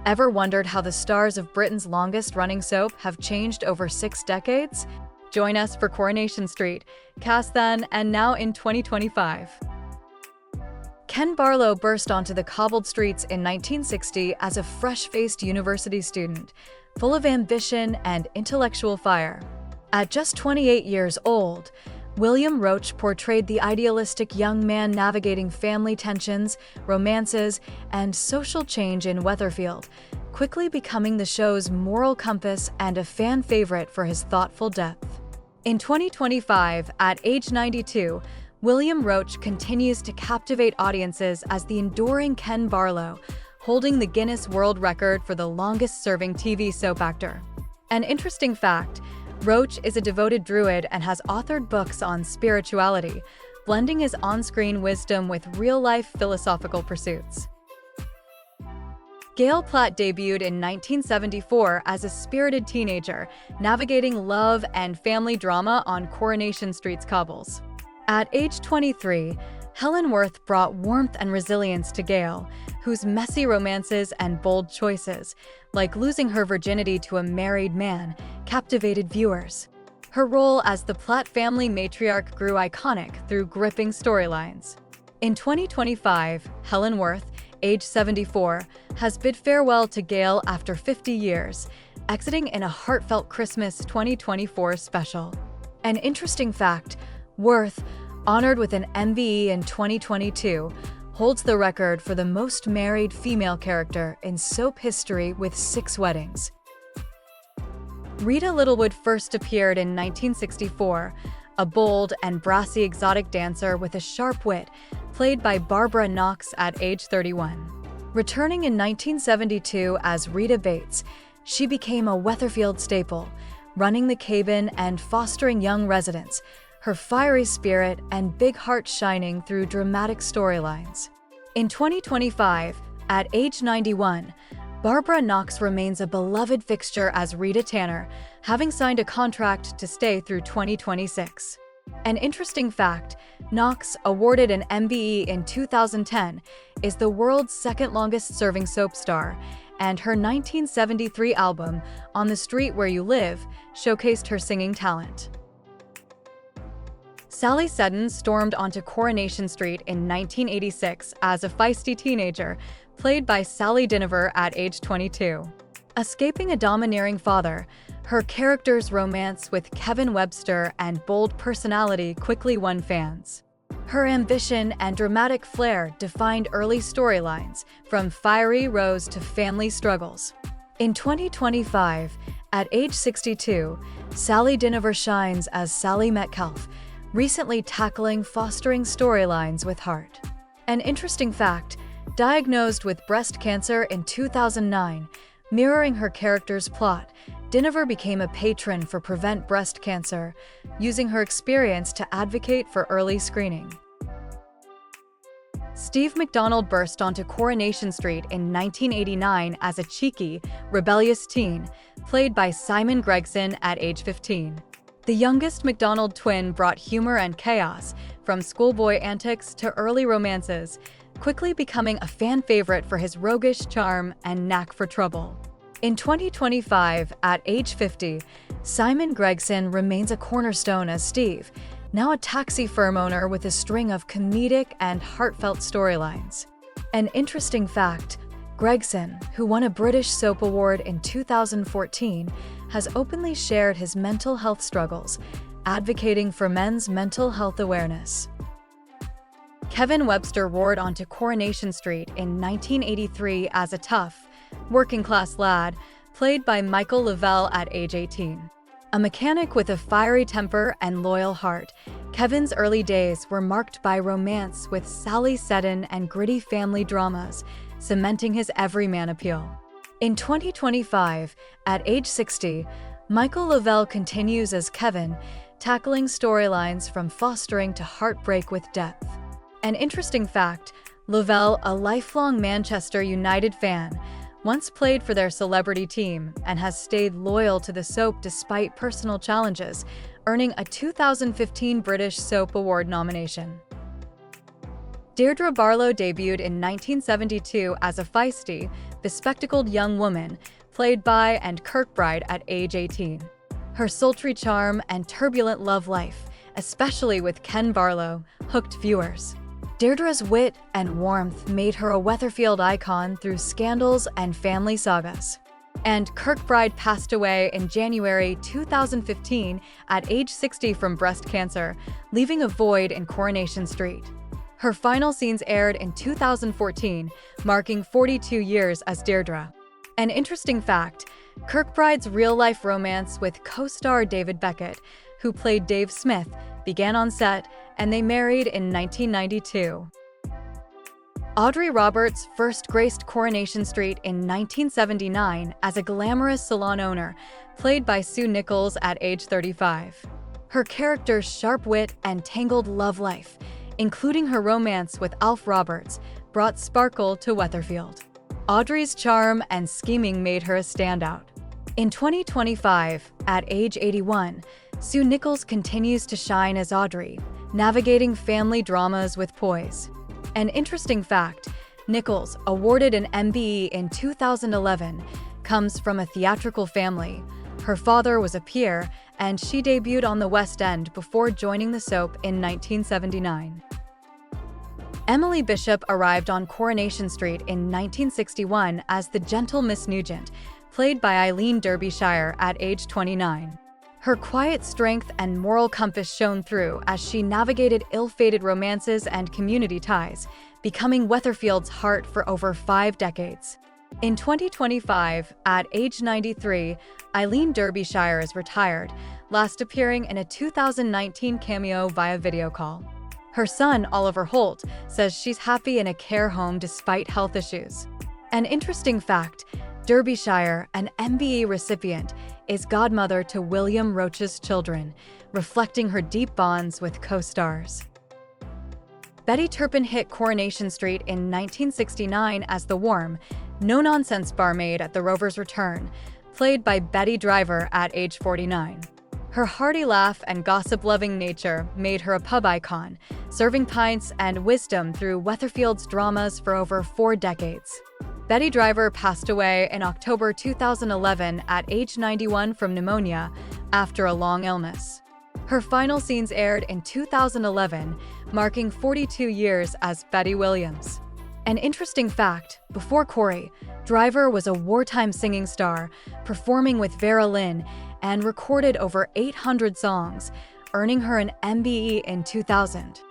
Ever wondered how the stars of Britain's longest-running soap have changed over 6 decades? Join us for Coronation Street, cast then and now in 2025. Ken Barlow burst onto the cobbled streets in 1960 as a fresh-faced university student, full of ambition and intellectual fire. At just 28 years old, William Roach portrayed the idealistic young man navigating family tensions, romances, and social change in Weatherfield, quickly becoming the show's moral compass and a fan favorite for his thoughtful depth. In 2025, at age 92, William Roach continues to captivate audiences as the enduring Ken Barlow, holding the Guinness World Record for the longest-serving TV soap actor. An interesting fact: Roach is a devoted druid and has authored books on spirituality, blending his on-screen wisdom with real-life philosophical pursuits. Gail Platt debuted in 1974 as a spirited teenager, navigating love and family drama on Coronation Street's cobbles. At age 23, Helen Worth brought warmth and resilience to Gail, whose messy romances and bold choices, like losing her virginity to a married man, captivated viewers. Her role as the Platt family matriarch grew iconic through gripping storylines. In 2025, Helen Worth, age 74, has bid farewell to Gail after 50 years, exiting in a heartfelt Christmas 2024 special. An interesting fact: Worth, honored with an MBE in 2022, holds the record for the most married female character in soap history with 6 weddings. Rita Littlewood first appeared in 1964, a bold and brassy exotic dancer with a sharp wit, played by Barbara Knox at age 31. Returning in 1972 as Rita Bates, she became a Weatherfield staple, running the cabin and fostering young residents, her fiery spirit and big heart shining through dramatic storylines. In 2025, at age 91, Barbara Knox remains a beloved fixture as Rita Tanner, having signed a contract to stay through 2026. An interesting fact: Knox, awarded an MBE in 2010, is the world's second longest-serving soap star, and her 1973 album, On the Street Where You Live, showcased her singing talent. Sally Seddon stormed onto Coronation Street in 1986 as a feisty teenager, played by Sally Dinover at age 22. Escaping a domineering father, her character's romance with Kevin Webster and bold personality quickly won fans. Her ambition and dramatic flair defined early storylines, from fiery Rose to family struggles. In 2025, at age 62, Sally Dinover shines as Sally Metcalfe, recently tackling fostering storylines with heart. An interesting fact: diagnosed with breast cancer in 2009, mirroring her character's plot, Dinover became a patron for Prevent Breast Cancer, using her experience to advocate for early screening. Steve McDonald burst onto Coronation Street in 1989 as a cheeky, rebellious teen, played by Simon Gregson at age 15. The youngest McDonald twin brought humor and chaos, from schoolboy antics to early romances, quickly becoming a fan favorite for his roguish charm and knack for trouble. In 2025, at age 50, Simon Gregson remains a cornerstone as Steve, now a taxi firm owner with a string of comedic and heartfelt storylines. An interesting fact: Gregson, who won a British Soap Award in 2014, has openly shared his mental health struggles, advocating for men's mental health awareness. Kevin Webster roared onto Coronation Street in 1983 as a tough, working-class lad, played by Michael Lavelle at age 18. A mechanic with a fiery temper and loyal heart, Kevin's early days were marked by romance with Sally Seddon and gritty family dramas, cementing his everyman appeal. In 2025, at age 60, Michael Lavelle continues as Kevin, tackling storylines from fostering to heartbreak with depth. An interesting fact: Lavelle, a lifelong Manchester United fan, once played for their celebrity team and has stayed loyal to the soap despite personal challenges, earning a 2015 British Soap Award nomination. Deirdre Barlow debuted in 1972 as a feisty, bespectacled young woman, played by and Kirkbride at age 18. Her sultry charm and turbulent love life, especially with Ken Barlow, hooked viewers. Deirdre's wit and warmth made her a Weatherfield icon through scandals and family sagas. And Kirkbride passed away in January 2015 at age 60 from breast cancer, leaving a void in Coronation Street. Her final scenes aired in 2014, marking 42 years as Deirdre. An interesting fact, Kirkbride's real-life romance with co-star David Beckett, who played Dave Smith, began on set, and they married in 1992. Audrey Roberts first graced Coronation Street in 1979 as a glamorous salon owner, played by Sue Nichols at age 35. Her character's sharp wit and tangled love life, including her romance with Alf Roberts, brought sparkle to Weatherfield. Audrey's charm and scheming made her a standout. In 2025, at age 81, Sue Nichols continues to shine as Audrey, navigating family dramas with poise. An interesting fact, Nichols, awarded an MBE in 2011, comes from a theatrical family. Her father was a peer, and she debuted on the West End before joining the soap in 1979. Emily Bishop arrived on Coronation Street in 1961 as the gentle Miss Nugent, played by Eileen Derbyshire at age 29. Her quiet strength and moral compass shone through as she navigated ill-fated romances and community ties, becoming Weatherfield's heart for over 5 decades. In 2025, at age 93, Eileen Derbyshire is retired, last appearing in a 2019 cameo via video call. Her son, Oliver Holt, says she's happy in a care home despite health issues. An interesting fact, Derbyshire, an MBE recipient, is godmother to William Roach's children, reflecting her deep bonds with co-stars. Betty Turpin hit Coronation Street in 1969 as the warm, no-nonsense barmaid at the Rover's return, played by Betty Driver at age 49. Her hearty laugh and gossip-loving nature made her a pub icon, serving pints and wisdom through Weatherfield's dramas for over 4 decades. Betty Driver passed away in October 2011 at age 91 from pneumonia after a long illness. Her final scenes aired in 2011, marking 42 years as Betty Williams. An interesting fact, before Corrie, Driver was a wartime singing star, performing with Vera Lynn, and recorded over 800 songs, earning her an MBE in 2000.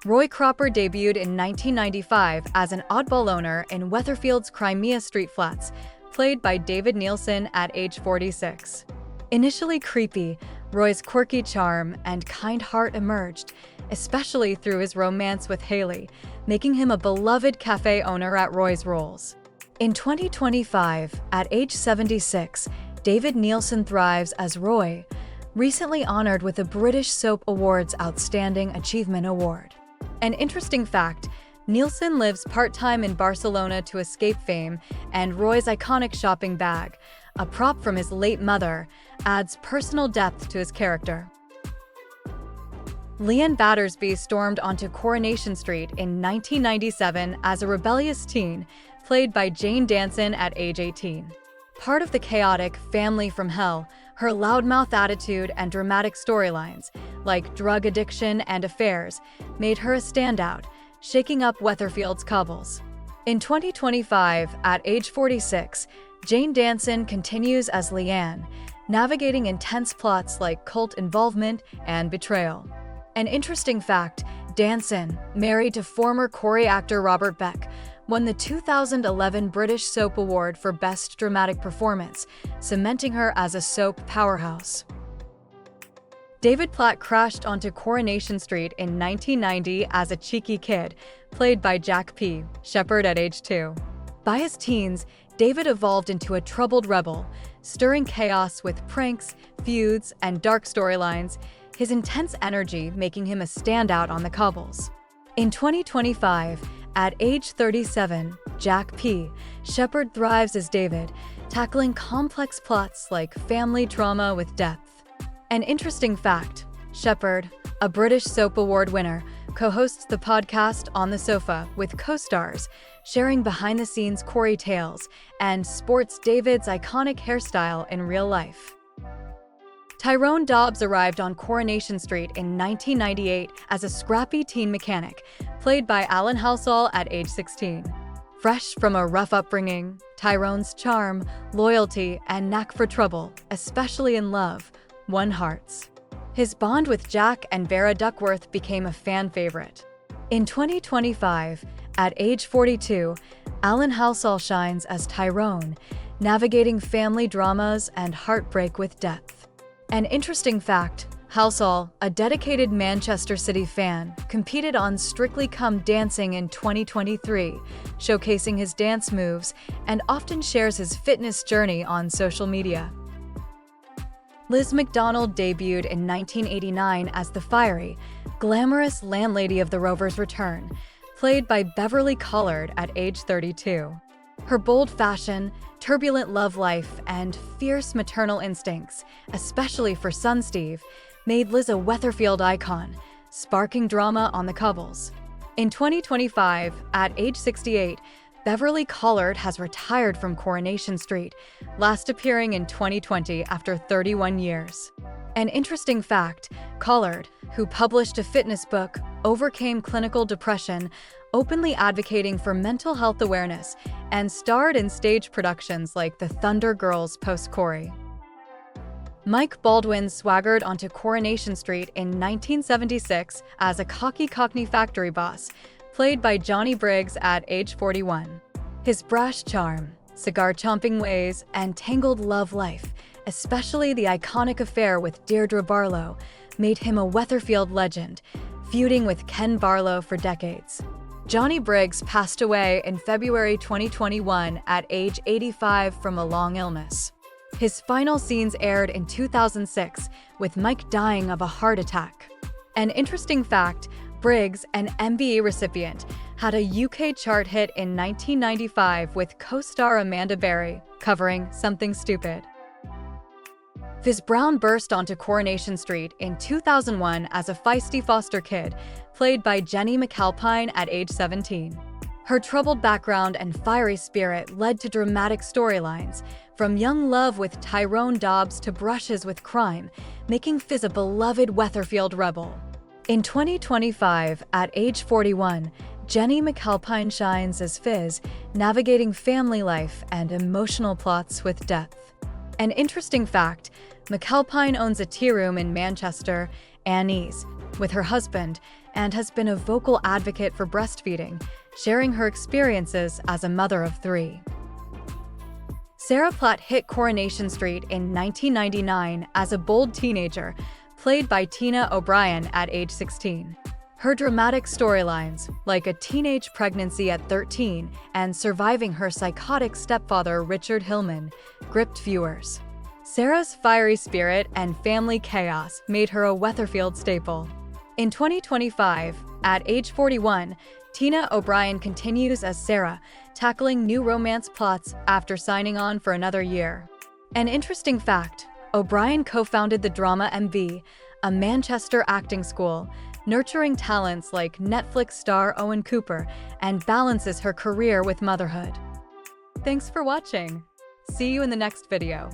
Roy Cropper debuted in 1995 as an oddball owner in Weatherfield's Crimea Street flats, played by David Nielsen at age 46. Initially creepy, Roy's quirky charm and kind heart emerged, especially through his romance with Haley, making him a beloved cafe owner at Roy's Rolls. In 2025, at age 76, David Nielsen thrives as Roy, recently honored with the British Soap Awards Outstanding Achievement Award. An interesting fact, Nielsen lives part-time in Barcelona to escape fame, and Roy's iconic shopping bag, a prop from his late mother, adds personal depth to his character. Leanne Battersby stormed onto Coronation Street in 1997 as a rebellious teen, played by Jane Danson at age 18. Part of the chaotic family from hell, her loudmouth attitude and dramatic storylines, like drug addiction and affairs, made her a standout, shaking up Weatherfield's cobbles. In 2025, at age 46, Jane Danson continues as Leanne, navigating intense plots like cult involvement and betrayal. An interesting fact, Danson, married to former Corrie actor Robert Beck, won the 2011 British Soap Award for Best Dramatic Performance, cementing her as a soap powerhouse. David Platt crashed onto Coronation Street in 1990 as a cheeky kid, played by Jack P. Shepherd at age 2. By his teens, David evolved into a troubled rebel, stirring chaos with pranks, feuds, and dark storylines, his intense energy making him a standout on the cobbles. In 2025, at age 37, Jack P. Shepherd thrives as David, tackling complex plots like family trauma with depth. An interesting fact, Shepherd, a British Soap Award winner, co-hosts the podcast On the Sofa with co-stars, sharing behind-the-scenes Corey tales, and sports David's iconic hairstyle in real life. Tyrone Dobbs arrived on Coronation Street in 1998 as a scrappy teen mechanic, played by Alan Halsall at age 16. Fresh from a rough upbringing, Tyrone's charm, loyalty, and knack for trouble, especially in love, won hearts. His bond with Jack and Vera Duckworth became a fan favorite. In 2025, at age 42, Alan Halsall shines as Tyrone, navigating family dramas and heartbreak with depth. An interesting fact, Halsall, a dedicated Manchester City fan, competed on Strictly Come Dancing in 2023, showcasing his dance moves and often shares his fitness journey on social media. Liz McDonald debuted in 1989 as the fiery, glamorous landlady of the Rovers Return, played by Beverly Collard at age 32. Her bold fashion, turbulent love life, and fierce maternal instincts, especially for son Steve, made Liz a Weatherfield icon, sparking drama on the cobbles. In 2025, at age 68, Beverly Collard has retired from Coronation Street, last appearing in 2020 after 31 years. An interesting fact, Collard, who published a fitness book, overcame clinical depression, openly advocating for mental health awareness, and starred in stage productions like The Thunder Girls post-Corey. Mike Baldwin swaggered onto Coronation Street in 1976 as a cocky Cockney factory boss, played by Johnny Briggs at age 41. His brash charm, cigar-chomping ways, and tangled love life, especially the iconic affair with Deirdre Barlow, made him a Weatherfield legend, feuding with Ken Barlow for decades. Johnny Briggs passed away in February 2021 at age 85 from a long illness. His final scenes aired in 2006, with Mike dying of a heart attack. An interesting fact, Briggs, an MBE recipient, had a UK chart hit in 1995 with co-star Amanda Berry, covering Something Stupid. Fiz Brown burst onto Coronation Street in 2001 as a feisty foster kid, played by Jenny McAlpine at age 17. Her troubled background and fiery spirit led to dramatic storylines, from young love with Tyrone Dobbs to brushes with crime, making Fiz a beloved Weatherfield rebel. In 2025, at age 41, Jenny McAlpine shines as Fiz, navigating family life and emotional plots with depth. An interesting fact, McAlpine owns a tea room in Manchester, Annie's, with her husband, and has been a vocal advocate for breastfeeding, sharing her experiences as a mother of 3. Sarah Platt hit Coronation Street in 1999 as a bold teenager, played by Tina O'Brien at age 16. Her dramatic storylines, like a teenage pregnancy at 13 and surviving her psychotic stepfather Richard Hillman, gripped viewers. Sarah's fiery spirit and family chaos made her a Weatherfield staple. In 2025, at age 41, Tina O'Brien continues as Sarah, tackling new romance plots after signing on for another year. An interesting fact, O'Brien co-founded the Drama MV, a Manchester acting school, nurturing talents like Netflix star Owen Cooper, and balances her career with motherhood. Thanks for watching. See you in the next video.